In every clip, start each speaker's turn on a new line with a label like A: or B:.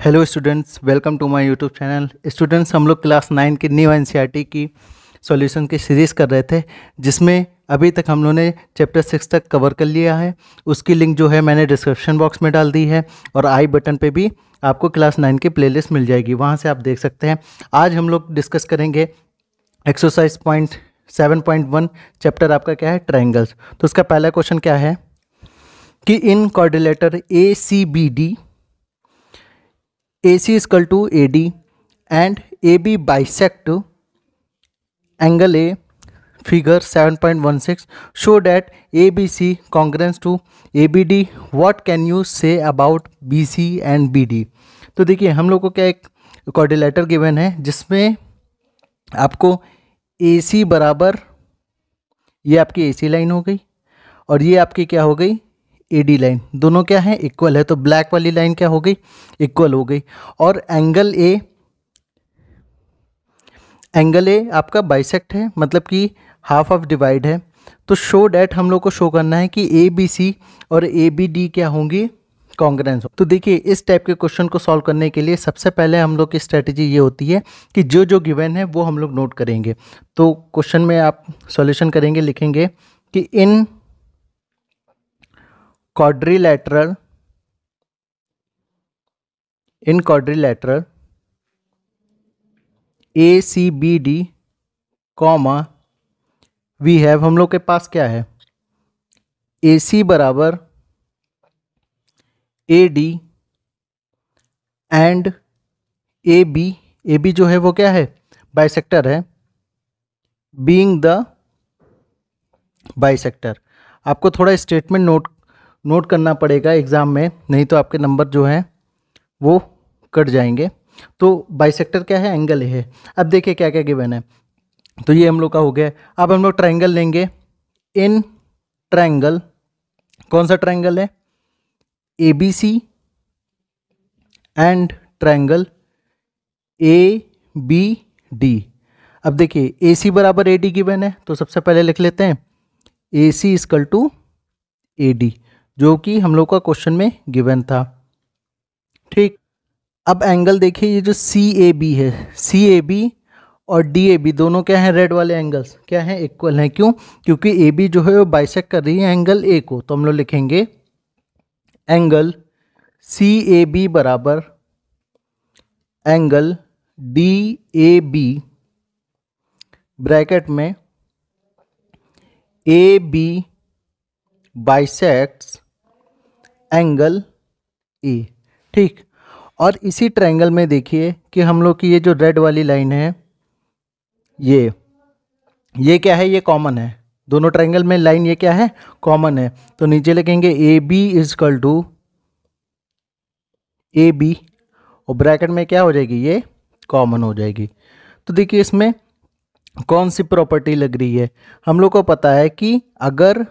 A: Hello students, welcome to my YouTube channel. Students, हम लोग class 9 की न्यू एनसीईआरटी की सॉल्यूशन की सीरीज़ कर रहे थे, जिसमें अभी तक हम लोगों ने चैप्टर 6 तक कवर कर लिया है। उसकी लिंक जो है मैंने डिस्क्रिप्शन बॉक्स में डाल दी है और आई बटन पे भी आपको क्लास 9 की प्लेलिस्ट मिल जाएगी, वहाँ से आप देख सकते हैं। आज हम लोग डिस्कस करेंगे एक्सरसाइज पॉइंट 7.1। चैप्टर आपका क्या है? ट्राइंगल्स। तो उसका पहला क्वेश्चन क्या है कि इन quadrilateral ACBD AC is equal to AD and AB bisect angle A, figure 7.16 show that ABC congruent to ABD. What can you say about BC and BD? तो देखिए, हम लोग को क्या एक क्वाड्रिलेटर गिवन है जिसमें आपको AC बराबर, ये आपकी AC लाइन हो गई और ये आपकी क्या हो गई? AD line. दोनों क्या है? इक्वल है। तो ब्लैक वाली लाइन क्या हो गई? इक्वल हो गई। और एंगल ए आपका बाइसेक्ट है, मतलब कि हाफ ऑफ डिवाइड है। तो शो डैट हम लोग को शो करना है कि ABC और ABD क्या होंगी? कॉन्ग्रुएंट। तो देखिए, इस टाइप के क्वेश्चन को सॉल्व करने के लिए सबसे पहले हम लोग की स्ट्रेटजी ये होती है कि जो जो गिवन है वो हम लोग नोट करेंगे। तो क्वेश्चन में आप सॉल्यूशन करेंगे, लिखेंगे कि in quadrilateral ACBD comma we have, हम लोग के पास क्या है? AC बराबर AD एंड AB जो है वो क्या है? बाइसेक्टर है। बीइंग द बाइसेक्टर, आपको थोड़ा स्टेटमेंट नोट करना पड़ेगा एग्ज़ाम में, नहीं तो आपके नंबर जो हैं वो कट जाएंगे। तो बाइसेक्टर क्या है? एंगल है। अब देखिए क्या क्या गिवन है। तो ये हम लोग का हो गया। अब हम लोग ट्रायंगल लेंगे। इन ट्रायंगल, कौन सा ट्रायंगल है? ABC and triangle ABD। अब देखिए, AC बराबर AD गिवन है, तो सबसे पहले लिख लेते हैं AC इक्वल टू AD, जो कि हम लोग का क्वेश्चन में गिवन था। ठीक। अब एंगल देखिए, ये जो CAB है, CAB और DAB दोनों क्या हैं? रेड वाले एंगल्स क्या हैं? इक्वल हैं। क्यों? क्योंकि AB जो है वो बाइसेक्ट कर रही है एंगल A को। तो हम लोग लिखेंगे एंगल CAB बराबर एंगल DAB ब्रैकेट में AB बाइसेक्ट्स एंगल A। ठीक। और इसी ट्रायंगल में देखिए कि हम लोग की ये जो रेड वाली लाइन है, ये क्या है? ये कॉमन है। दोनों ट्रायंगल में लाइन ये क्या है? कॉमन है। तो नीचे लिखेंगे AB इक्वल टू AB और ब्रैकेट में क्या हो जाएगी? ये कॉमन हो जाएगी। तो देखिए, इसमें कौन सी प्रॉपर्टी लग रही है? हम लोग को पता है कि अगर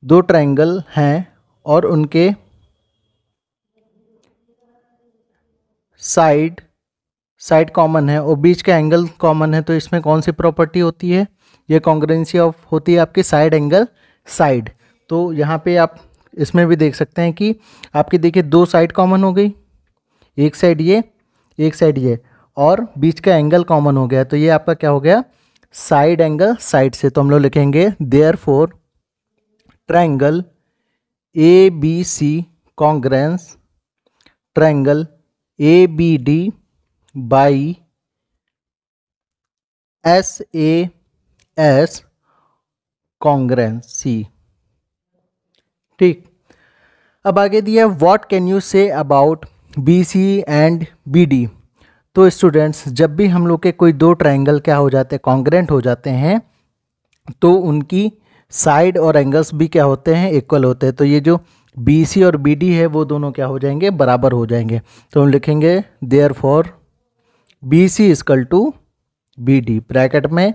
A: दो ट्रायंगल हैं और उनके साइड कॉमन है और बीच का एंगल कॉमन है, तो इसमें कौन सी प्रॉपर्टी होती है? ये कॉन्ग्रुएंसी ऑफ होती है आपकी साइड एंगल साइड। तो यहाँ पे आप इसमें भी देख सकते हैं कि आपकी देखिए दो साइड कॉमन हो गई, एक साइड ये, एक साइड ये, और बीच का एंगल कॉमन हो गया। तो ये आपका क्या हो गया? साइड एंगल साइड से। तो हम लोग लिखेंगे therefore triangle ABC congruence triangle ABD by SAS congruency. ठीक। अब आगे दिया what can you say about BC and BD। तो स्टूडेंट्स, जब भी हम लोग के कोई दो ट्रायंगल क्या हो जाते हैं? कॉन्ग्रुएंट हो जाते हैं, तो उनकी साइड और एंगल्स भी क्या होते हैं? इक्वल होते हैं। तो ये जो BC और BD है वो दोनों क्या हो जाएंगे? बराबर हो जाएंगे। तो हम लिखेंगे therefore BC equal to BD bracket में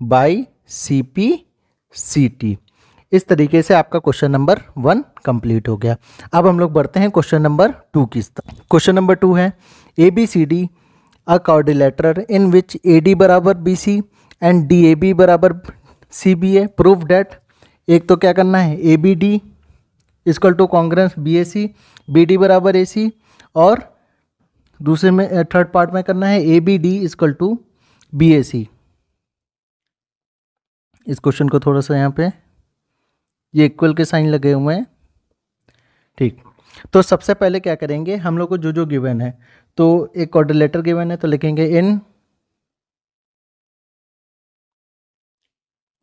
A: बाई CP/CT। इस तरीके से आपका क्वेश्चन नंबर 1 कंप्लीट हो गया। अब हम लोग बढ़ते हैं क्वेश्चन नंबर 2 की तरफ। क्वेश्चन नंबर 2 है ABCD a quadrilateral in which AD बराबर BC एंड DAB बराबर CBA। Prove that. एक तो क्या करना है? ABD equal to congruence B A C, B D बराबर ए सी, और दूसरे में थर्ड पार्ट में करना है A B D equal to B A C. इस क्वेश्चन को थोड़ा सा यहाँ पे ये इक्वल के साइन लगे हुए हैं, ठीक। तो सबसे पहले क्या करेंगे, हम लोग को जो जो गिवन है, तो एक क्वाड्रिलेटर गिवन है तो लिखेंगे इन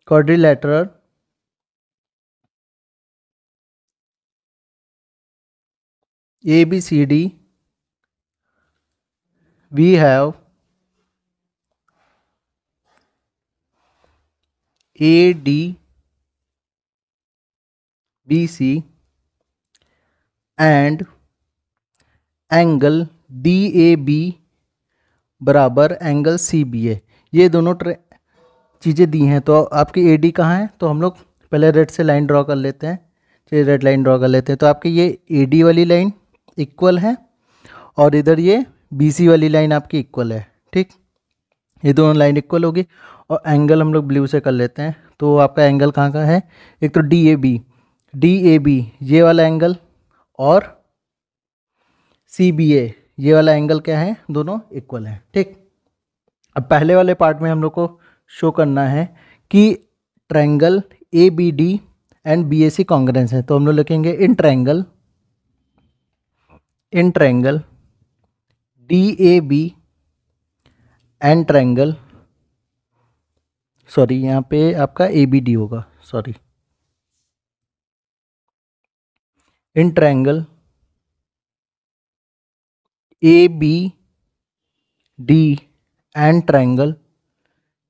A: quadrilateral ABCD we have ADBC and angle DAB बराबर एंगल CBA। ये दोनों चीज़ें दी हैं। तो आपकी AD कहाँ है, तो हम लोग पहले रेड से लाइन ड्रॉ कर लेते हैं, चलिए रेड लाइन ड्रॉ कर लेते हैं। तो आपकी ये AD वाली लाइन इक्वल है और इधर ये BC वाली लाइन आपकी इक्वल है, ठीक। ये दोनों लाइन इक्वल होगी और एंगल हम लोग ब्लू से कर लेते हैं। तो आपका एंगल कहाँ का है, एक तो DAB ये वाला एंगल और CBA ये वाला एंगल क्या है, दोनों इक्वल है, ठीक। अब पहले वाले पार्ट में हम लोग को शो करना है कि triangle ABD and BAC congruence है। तो हम लोग लिखेंगे in triangle DAB and triangle, sorry यहाँ पे आपका ABD होगा, sorry, in triangle ABD and triangle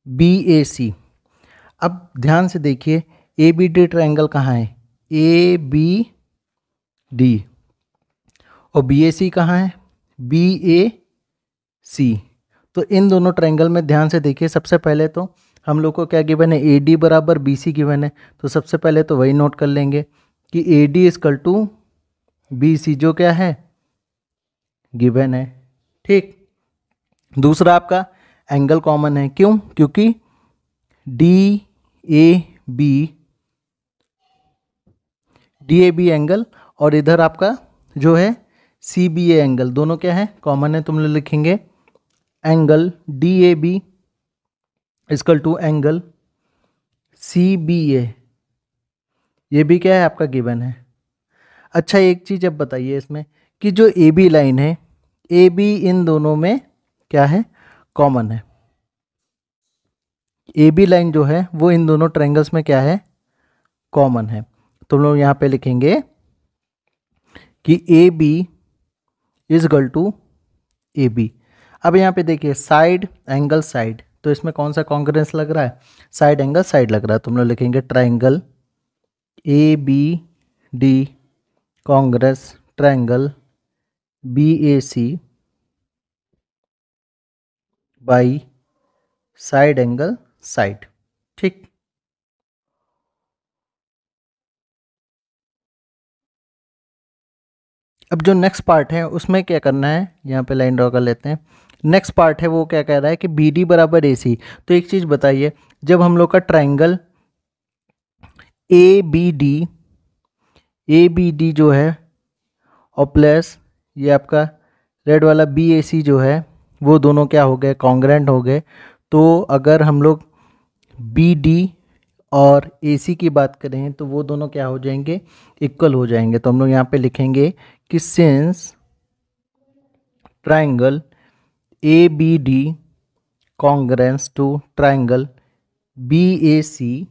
A: BAC। अब ध्यान से देखिए ABD ट्रायंगल कहाँ है, ABD, और BAC कहाँ है, BAC। तो इन दोनों ट्रायंगल में ध्यान से देखिए, सबसे पहले तो हम लोग को क्या गिवन है, AD बराबर BC गिवन है। तो सबसे पहले तो वही नोट कर लेंगे कि AD इक्वल टू BC जो क्या है, गिवन है, ठीक। दूसरा आपका एंगल कॉमन है, क्यों, क्योंकि DAB एंगल और इधर आपका जो है CBA एंगल, दोनों क्या है, कॉमन है। तुम लोग लिखेंगे angle DAB equal to angle CBA, ये भी क्या है, आपका गिवन है। अच्छा एक चीज़ अब बताइए इसमें कि जो AB लाइन है, AB इन दोनों में क्या है, कॉमन है। AB लाइन जो है वो इन दोनों ट्रायंगल्स में क्या है, कॉमन है। तो हम लोग यहाँ पे लिखेंगे कि AB is equal to AB। अब यहाँ पे देखिए साइड एंगल साइड, तो इसमें कौन सा कॉन्ग्रेंस लग रहा है, साइड एंगल साइड लग रहा है। तो हम लोग लिखेंगे triangle ABD Congress triangle BAC by side angle side, ठीक। अब जो नेक्स्ट पार्ट है उसमें क्या करना है, यहाँ पे लाइन ड्रॉ कर लेते हैं। नेक्स्ट पार्ट है वो क्या कह रहा है कि BD बराबर AC। तो एक चीज़ बताइए, जब हम लोग का ट्रायंगल ABD जो है और प्लस ये आपका रेड वाला BAC जो है, वो दोनों क्या हो गए, कॉन्ग्रेंट हो गए। तो अगर हम लोग BD और AC की बात करें तो वो दोनों क्या हो जाएंगे, इक्वल हो जाएंगे। तो हम लोग यहाँ पे लिखेंगे कि since triangle ABD congruence to triangle BAC,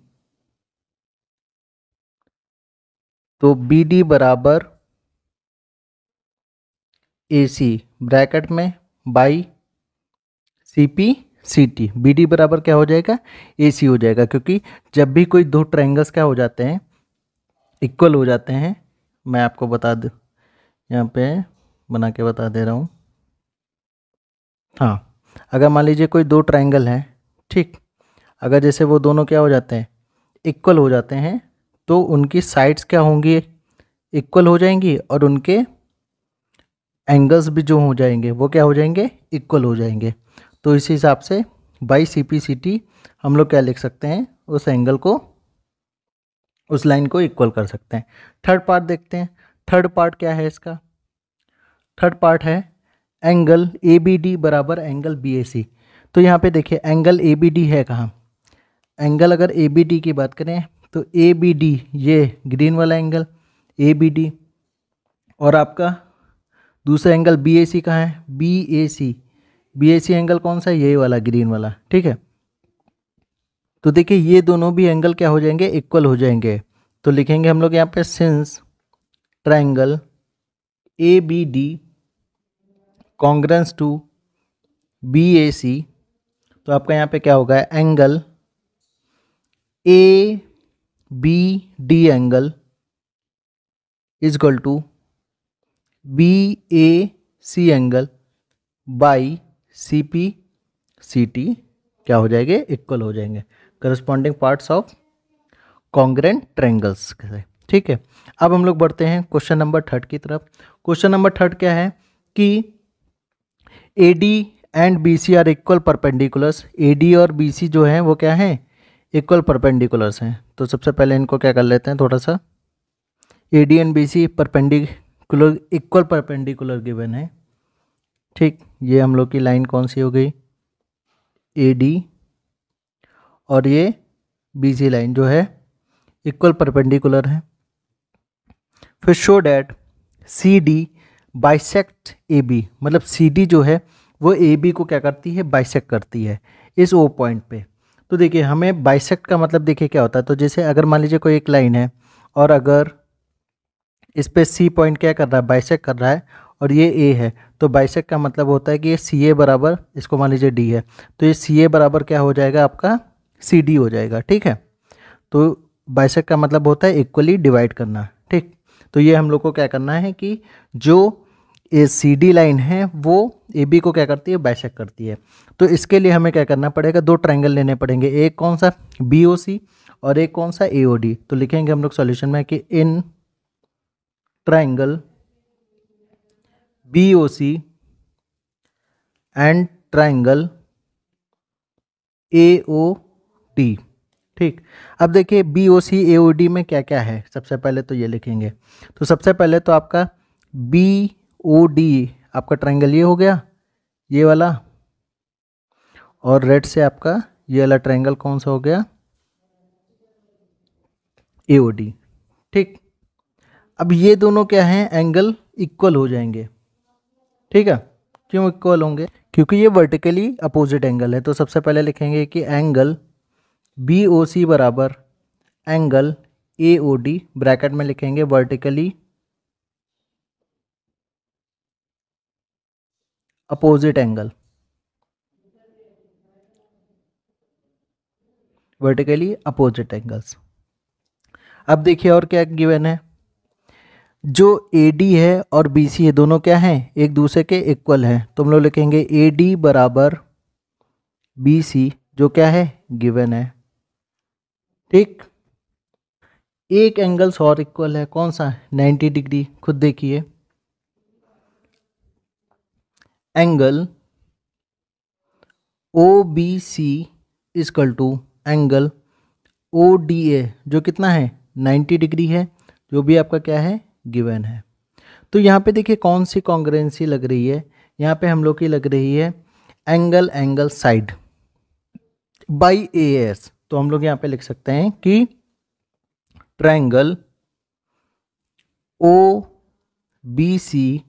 A: तो BD बराबर AC ब्रैकेट में बाई CP/CT। BD बराबर क्या हो जाएगा, AC हो जाएगा, क्योंकि जब भी कोई दो ट्रायंगल्स क्या हो जाते हैं, इक्वल हो जाते हैं। मैं आपको बता दूँ, यहाँ पे बना के बता दे रहा हूँ। हाँ, अगर मान लीजिए कोई दो ट्रायंगल हैं, ठीक, अगर जैसे वो दोनों क्या हो जाते हैं, इक्वल हो जाते हैं, तो उनकी साइड्स क्या होंगी, इक्वल हो जाएंगी और उनके एंगल्स भी जो हो जाएंगे वो क्या हो जाएंगे, इक्वल हो जाएंगे। तो इस हिसाब से बाई CP/CT हम लोग क्या लिख सकते हैं, उस एंगल को उस लाइन को इक्वल कर सकते हैं। थर्ड पार्ट देखते हैं। थर्ड पार्ट क्या है इसका? थर्ड पार्ट है एंगल ए बी डी बराबर एंगल बी ए सी। तो यहाँ पे देखिए एंगल ए बी डी है कहाँ? एंगल अगर ए बी डी की बात करें तो ए बी डी ये ग्रीन वाला एंगल ए बी डी, और आपका दूसरा एंगल बी ए सी कहाँ है? B A C. B A C angle कौन सा है? ये वाला ग्रीन वाला, ठीक है। तो देखिए ये दोनों भी एंगल क्या हो जाएंगे? इक्वल हो जाएंगे। तो लिखेंगे हम लोग यहाँ पे since triangle A B D congruence to B A C, तो आपका यहाँ पे क्या होगा? Angle A B D angle is equal to B A C angle by C P C T क्या हो जाएंगे? इक्वल हो जाएंगे। Corresponding parts of congruent triangles से, ठीक है। अब हम लोग बढ़ते हैं क्वेश्चन नंबर थर्ड की तरफ। क्वेश्चन नंबर थर्ड क्या है कि A D and B C are equal perpendiculars. A D और बी सी जो है वो क्या है? इक्वल परपेंडिकुलर्स हैं। तो सबसे पहले इनको क्या कर लेते हैं थोड़ा सा। A D and B C perpendicular equal perpendicular given है, ठीक। ये हम लोग की लाइन कौन सी हो गई? ए डी, और ये बी सी लाइन जो है इक्वल परपेंडिकुलर है। फिर show that C D bisect A B, मतलब सी डी जो है वो ए बी को क्या करती है? बाइसेक्ट करती है इस ओ पॉइंट पे। तो देखिए हमें बाइसेक्ट का मतलब देखिए क्या होता है। तो जैसे अगर मान लीजिए कोई एक लाइन है और अगर इस पे सी पॉइंट क्या कर रहा है? बाइसेक्ट कर रहा है, और ये ए है, तो बाइसेक्ट का मतलब होता है कि ये सी ए बराबर, इसको मान लीजिए डी है, तो ये सी ए बराबर क्या हो जाएगा? आपका सी डी हो जाएगा, ठीक है। तो बाइसेक्ट का मतलब होता है इक्वली डिवाइड करना, ठीक। तो ये हम लोग को क्या करना है कि जो ये सी डी लाइन है वो ए बी को क्या करती है? बाइसेक्ट करती है। तो इसके लिए हमें क्या करना पड़ेगा? दो ट्रायंगल लेने पड़ेंगे, एक कौन सा? बी ओ सी, और एक कौन सा? A O D. तो लिखेंगे हम लोग सॉल्यूशन में कि in triangle B O C and triangle A O D, ठीक। अब देखिए बी ओ सी ए ओ डी में क्या क्या है? सबसे पहले तो ये लिखेंगे। तो सबसे पहले तो आपका बी ओ डी आपका ट्रायंगल ये हो गया, ये वाला, और रेड से आपका ये वाला ट्रायंगल कौन सा हो गया? ए ओ डी, ठीक। अब ये दोनों क्या हैं? एंगल इक्वल हो जाएंगे, ठीक है। क्यों इक्वल होंगे? क्योंकि ये वर्टिकली अपोजिट एंगल है। तो सबसे पहले लिखेंगे कि एंगल बी ओ सी बराबर angle A O D, bracket में लिखेंगे vertically opposite angle, vertically opposite angles. अब देखिए और क्या गिवन है? जो ए डी है और बी सी है दोनों क्या हैं? एक दूसरे के इक्वल हैं। तो हम लोग लिखेंगे ए डी बराबर बी सी, जो क्या है? गिवन है, ठीक। एक एंगल्स और इक्वल है, कौन सा? 90 डिग्री। खुद देखिए angle O B C is equal to angle O D A, जो कितना है? 90 डिग्री है, जो भी आपका क्या है? गिवन है। तो यहाँ पे देखिए कौन सी कॉन्ग्रुएंसी लग रही है? यहाँ पे हम लोग की लग रही है angle angle side by A S. तो हम लोग यहाँ पे लिख सकते हैं कि triangle O B C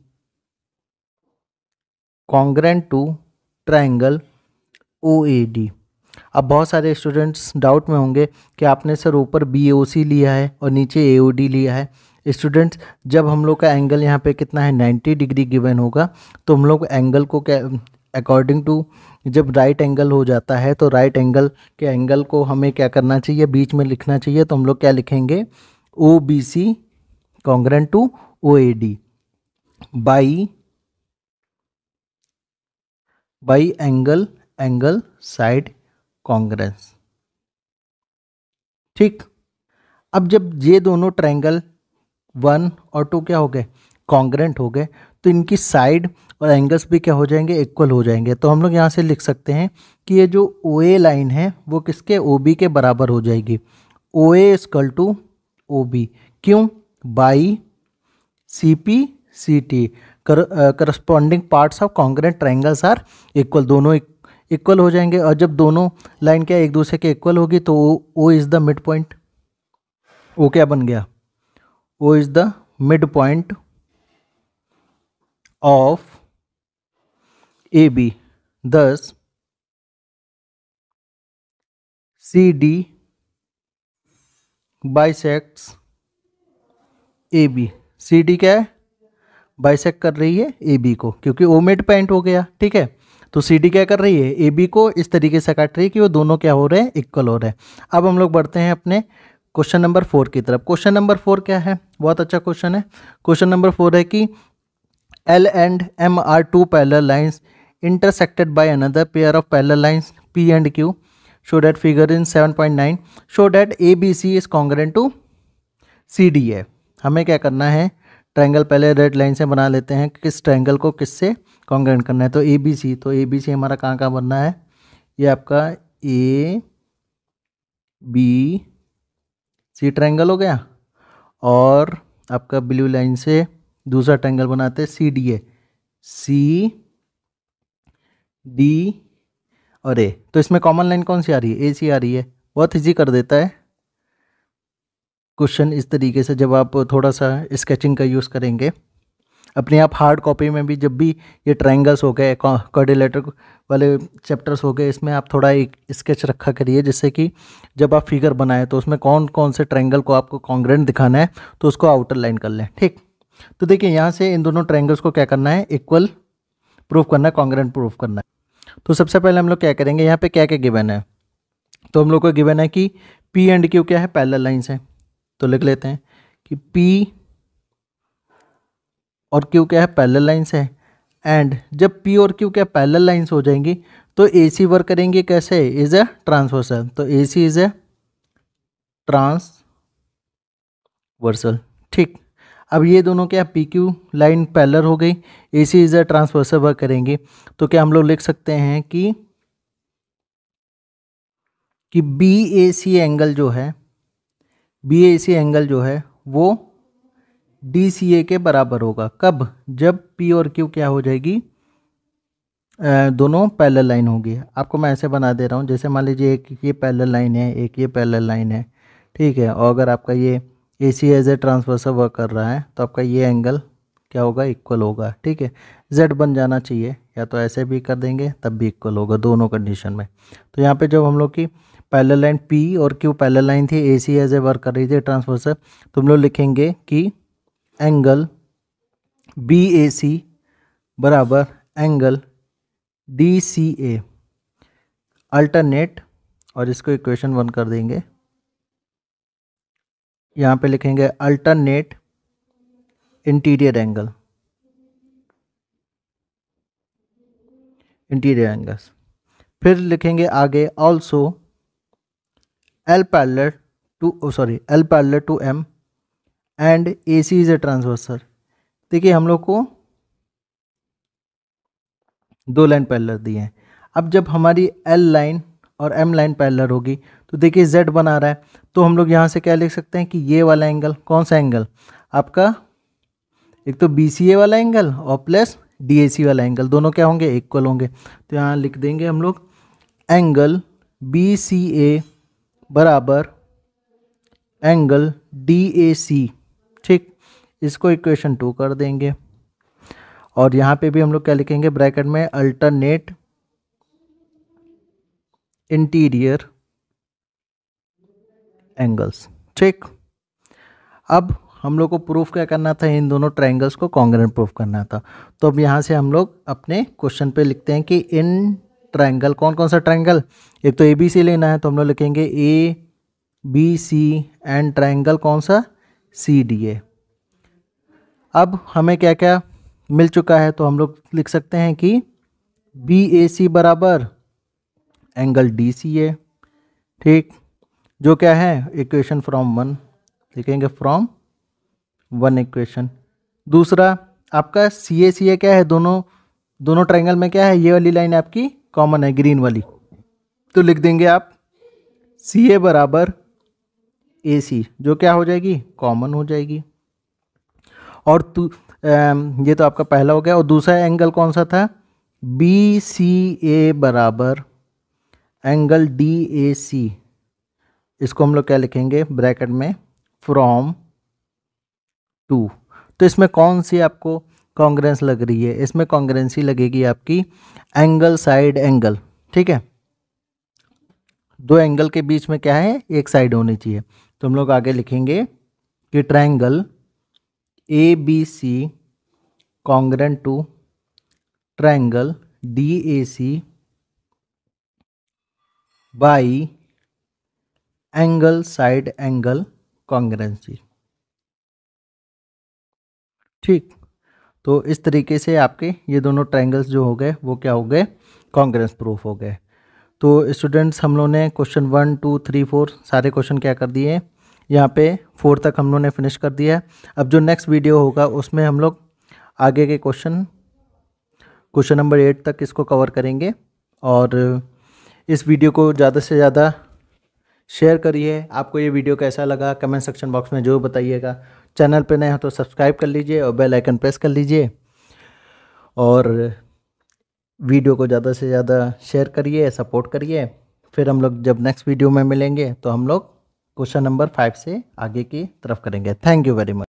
A: congruent to triangle O A D. अब बहुत सारे स्टूडेंट्स डाउट में होंगे कि आपने सर ऊपर बी ओ सी लिया है और नीचे ए ओ डी लिया है। स्टूडेंट्स जब हम लोग का एंगल यहाँ पे कितना है? 90 डिग्री गिवन होगा, तो हम लोग एंगल को क्या अकॉर्डिंग टू, जब राइट एंगल हो जाता है तो राइट एंगल के एंगल को हमें क्या करना चाहिए? बीच में लिखना चाहिए। तो हम लोग क्या लिखेंगे? O B C congruent to O A D by angle angle side congruence, ठीक। अब जब ये दोनों ट्रायंगल 1 और 2 क्या हो गए? कॉन्ग्रेंट हो गए, तो इनकी साइड और एंगल्स भी क्या हो जाएंगे? इक्वल हो जाएंगे। तो हम लोग यहाँ से लिख सकते हैं कि ये जो ओ ए लाइन है वो किसके? ओ बी के बराबर हो जाएगी। O A equal to O B. क्यों? By C P C T corresponding parts of congruent triangles are equal, दोनों इक्वल हो जाएंगे। और जब दोनों लाइन क्या एक दूसरे के इक्वल होगी तो O is the mid point. O क्या बन गया? O is the mid point of A B, thus C D bisects A B. C D क्या है? बाइसेक्ट कर रही है ए बी को, क्योंकि ओ मिड पॉइंट हो गया, ठीक है। तो सी डी क्या कर रही है? ए बी को इस तरीके से काट रही है कि वो दोनों क्या हो रहे हैं? इक्वल हो रहे हैं। अब हम लोग बढ़ते हैं अपने क्वेश्चन नंबर 4 की तरफ। क्वेश्चन नंबर 4 क्या है? बहुत अच्छा क्वेश्चन है। क्वेश्चन नंबर 4 है कि L and M are two parallel lines intersected by another pair of parallel lines P and Q. Show that figure in 7.9 show that ABC is congruent to CD है। हमें क्या करना है? Triangle पहले red line से बना लेते हैं, किस ट्रायंगल को किससे कॉन्ग्रेंट करना है। तो ABC, तो ABC हमारा कहाँ कहाँ बनना है? ये आपका A B C ट्रायंगल हो गया, और आपका ब्लू लाइन से दूसरा ट्रायंगल बनाते हैं सी डी ए, सी डी और ए। तो इसमें कॉमन लाइन कौन सी आ रही है? ए सी आ रही है। बहुत इजी कर देता है क्वेश्चन इस तरीके से, जब आप थोड़ा सा स्केचिंग का यूज़ करेंगे। अपने आप हार्ड कॉपी में भी जब भी ये ट्रायंगल्स हो गए, क्वाड्रिलेटरल वाले चैप्टर्स हो गए, इसमें आप थोड़ा एक स्केच रखा करिए, जिससे कि जब आप फिगर बनाएं तो उसमें कौन कौन से ट्रायंगल को आपको कॉन्ग्रेंट दिखाना है तो उसको आउटर लाइन कर लें, ठीक। तो देखिए यहाँ से इन दोनों ट्रायंगल्स को क्या करना है? इक्वल प्रूफ करना है, कॉन्ग्रेंट प्रूफ करना है। तो सबसे पहले हम लोग क्या करेंगे? यहाँ पे क्या क्या गिवन है? तो हम लोग को गिवन है कि पी एंड क्यू क्या है? पैरेलल लाइंस है। तो लिख लेते हैं कि पी और क्यू क्या है? पैरेलल लाइंस है। एंड जब पी और क्यू क्या पैरेलल लाइंस हो जाएंगी तो ए सी वर्क करेंगे कैसे? Is a transversal. तो ए सी इज ए ट्रांसवर्सल, ठीक। अब ये दोनों क्या पी क्यू लाइन पैरेलल हो गई, ए C is a transversal work करेंगी। तो क्या हम लोग लिख सकते हैं कि बी ए सी एंगल जो है, बी ए सी एंगल जो है वो डी सी ए के बराबर होगा। कब? जब पी और क्यू क्या हो जाएगी? दोनों पैरेलल लाइन होगी। आपको मैं ऐसे बना दे रहा हूँ, जैसे मान लीजिए एक ये पैरेलल लाइन है, एक ये पैरेलल लाइन है, ठीक है। और अगर आपका ये ए सी एज ए ट्रांसवर्सल वर्क कर रहा है तो आपका ये एंगल क्या होगा? इक्वल होगा, ठीक है। जेड बन जाना चाहिए, या तो ऐसे भी कर देंगे तब भी इक्वल होगा दोनों कंडीशन में। तो यहाँ पे जब हम लोग की पैरेलल लाइन पी और क्यू पैरेलल लाइन थी, ए सी एज ए वर्क कर रही थी ट्रांसवर्सल, तो हम लोग लिखेंगे कि एंगल बी ए सी बराबर angle D C A alternate, और इसको इक्वेशन 1 कर देंगे। यहाँ पे लिखेंगे alternate interior angle, interior angles. फिर लिखेंगे आगे also L parallel to M and A C is a transversal. देखिए हम लोग को दो लाइन पैरेलल दी हैं। अब जब हमारी एल लाइन और एम लाइन पैरेलल होगी तो देखिए जेड बना रहा है, तो हम लोग यहाँ से क्या लिख सकते हैं कि ये वाला एंगल, कौन सा एंगल? आपका एक तो बी सी ए वाला एंगल और प्लस डी ए सी वाला एंगल, दोनों क्या होंगे? इक्वल होंगे। तो यहाँ लिख देंगे हम लोग एंगल बी सी ए बराबर एंगल डी ए सी, ठीक। इसको इक्वेशन 2 कर देंगे, और यहाँ पे भी हम लोग क्या लिखेंगे ब्रैकेट में? अल्टरनेट इंटीरियर एंगल्स, ठीक। अब हम लोग को प्रूफ क्या करना था? इन दोनों ट्रायंगल्स को कॉन्ग्रेंट प्रूफ करना था। तो अब यहाँ से हम लोग अपने क्वेश्चन पे लिखते हैं कि इन ट्रायंगल, कौन कौन सा ट्रायंगल? एक तो ए बी सी लेना है, तो हम लोग लिखेंगे A B C and triangle कौन सा? C D A. अब हमें क्या क्या मिल चुका है? तो हम लोग लिख सकते हैं कि बी ए सी बराबर एंगल डी सी ए, ठीक। जो क्या है? इक्वेशन फ्रॉम 1 लिखेंगे, फ्रॉम 1 इक्वेशन। दूसरा आपका सी ए क्या है? दोनों ट्रायंगल में क्या है? ये वाली लाइन आपकी कॉमन है, ग्रीन वाली, तो लिख देंगे आप सी ए बराबर ए सी, जो क्या हो जाएगी, कॉमन हो जाएगी। और ये तो आपका पहला हो गया। और दूसरा एंगल कौन सा था, बी सी ए बराबर एंगल डी ए सी, इसको हम लोग क्या लिखेंगे ब्रैकेट में, फ्रॉम टू। तो इसमें कौन सी आपको कॉन्ग्रेंस लग रही है, इसमें कॉन्ग्रेंसी लगेगी आपकी एंगल साइड एंगल, ठीक है। दो एंगल के बीच में क्या है, एक साइड होनी चाहिए। तो हम लोग आगे लिखेंगे कि triangle A B C congruent to triangle D A C by angle side angle congruency, ठीक। तो इस तरीके से आपके ये दोनों ट्रायंगल्स जो हो गए वो क्या हो गए, कॉन्ग्रेंस प्रूफ हो गए। तो स्टूडेंट्स हम लोगों ने क्वेश्चन 1 2 3 4 सारे क्वेश्चन क्या कर दिए, यहाँ पे 4 तक हम लोगों ने फिनिश कर दिया है। अब जो नेक्स्ट वीडियो होगा उसमें हम लोग आगे के क्वेश्चन नंबर 8 तक इसको कवर करेंगे। और इस वीडियो को ज़्यादा से ज़्यादा शेयर करिए। आपको ये वीडियो कैसा लगा कमेंट सेक्शन बॉक्स में जरूर बताइएगा। चैनल पे नए हो तो सब्सक्राइब कर लीजिए और बेल आइकन प्रेस कर लीजिए। और वीडियो को ज़्यादा से ज़्यादा शेयर करिए, सपोर्ट करिए। फिर हम लोग जब नेक्स्ट वीडियो में मिलेंगे तो हम लोग क्वेश्चन नंबर 5 से आगे की तरफ करेंगे। Thank you very much.